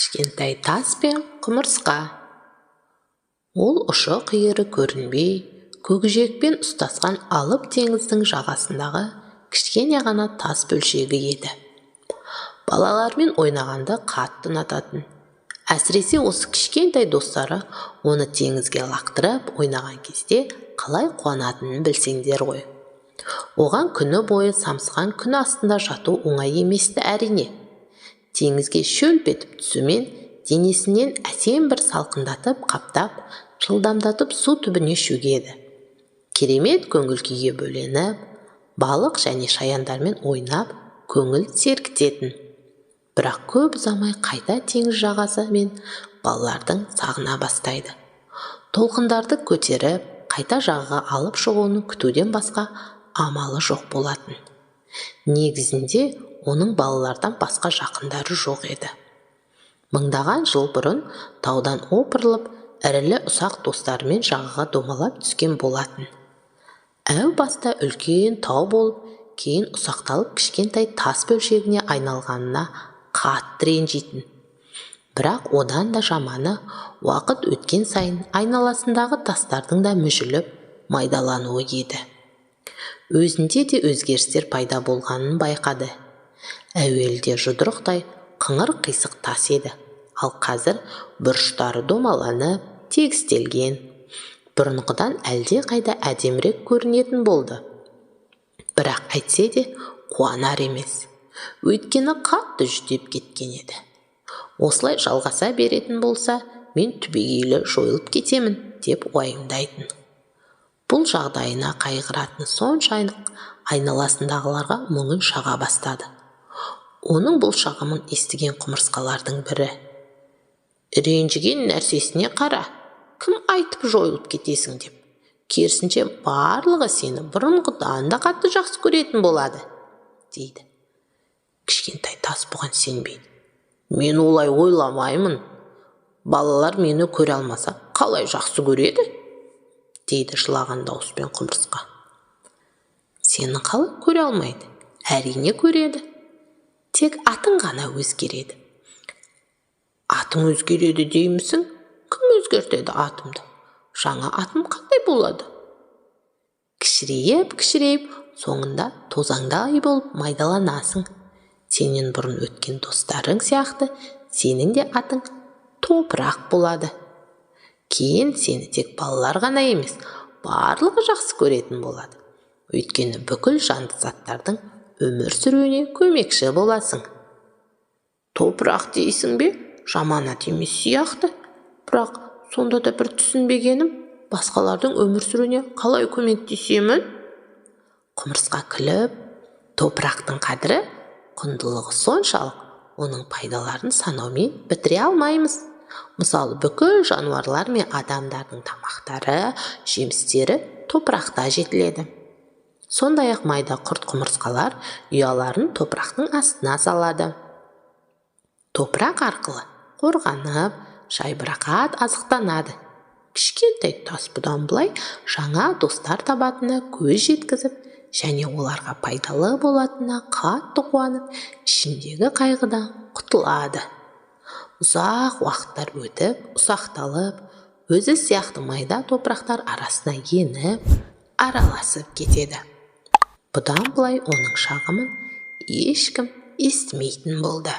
Кішкентай тас пен құмырсқа. Ол ұшы қиыры көрінбей, көкжиекпен ұстасқан алып теңіздің жағасындағы кішкене ғана тас бөлшегі еді. Балалармен ойнағанды қатты ұнататын. Әсіресе осы кішкентай достары оны теңізге лақтырып ойнаған кезде қалай қуанатынын білсеңдер ғой. Оған күні бойы самсаған күн астында жату оңай еместі әрине. Теңізге шөлп етіп түсумен денесінен әсем бір салқындатып қаптап, жылдамдатып су түбіне шөгеді. Керемет көңіл күйге бөленіп, балық және шаяндармен ойнап, көңіл сергітетін. Бірақ көп ұзамай қайта теңіз жағасы мен балалардың сағына бастайды. Толқындарды көтеріп, қайта жағаға алып шығуын күтуден басқа амалы жоқ болатын. Негізінде оның балалардан басқа жақындары жоқ еді. Мыңдаған жыл бұрын таудан опырылып, ірілі ұсақ достарымен жағаға домалап түскен болатын. Әу баста үлкен тау болып, кейін ұсақталып кішкентай тас бөлшегіне айналғанына қатты ренжитін. Бірақ одан да жаманы, уақыт өткен сайын айналасындағы тастардың да мүжіліп, майдалануы еді. Өзінде де өзгерістер пайда болғанын байқады. Әуелде жұдырықтай қыңыр қисық тас еді, ал қазір бұрыштары домаланып, тегістелген. Бұрынғыдан әлде қайда әдемірек көрінетін болды. Бірақ әйтсе де қуанар емес. Өйткені қатты жүдеп кеткен еді. Осылай жалғаса беретін болса, мен түбегейлі жойылып кетемін деп уайымдайтын. Бұл жағдайына қайғыратыны соншалық айналасындағыларға мұңын шаға бастады. Оның бұл шағымын естіген құмырсқалардың бірі: «Ренжіген нәрсесіне қара, кім айтып жойылып кетесің деп. Керісінше барлығы сені бұрынғыдан да қатты жақсы көретін болады», дейді. Кішкентай тас бұған сенбейді. «Мен олай ойламаймын. Балалар мені көре алмаса, қалай жақсы көреді?» дейді жылаған дауыспен құмырсқа. «Сені қалай көре алмайды? Әрине көреді. Тек атың ғана өзгереді». «Атың өзгереді деймісің? Кім өзгертеді атымды? Жаңа атым қандай болады?» Кішірейіп, соңында тозаңдай болып майдаланасың. Сенен бұрын өткен достарың сияқты, сенің де атың Топырақ болады. Кейін сені тек балалар ғана емес, барлығы жақсы көретін болады. Өйткені бүкіл жанды заттардың өмір сүруіне көмекші боласың. «Топырақ дейсің бе? Жаман ат емес сияқты. Бірақ сонда да бір түсінбегенім, басқалардың өмір сүруіне қалай көмектесемін?» Құмырсқа күліп, топырақтың қадірі, құндылығы соншалық, оның пайдаларын санаумен бітіре алмаймыз. Мысалы, бүкіл жануарлар мен адамдардың тамақтары, жемістері топырақта жетіледі. Сондай-ақ майда құрт құмырсқалар ұяларын топырақтың астына салады. Топырақ арқылы қорғанып, жайбарақат азықтанады. Кішкентай тас бұдан былай жаңа достар табатынына көз жеткізіп, және оларға пайдалы болатынына қатты қуанып, ішіндегі қайғыдан құтылады. Ұзақ уақыттар өтіп, ұсақталып, өзі сияқты майда топырақтар арасына еніп, араласып кетеді. Бұдан былай оның шағымын ешкім естімейтін болды.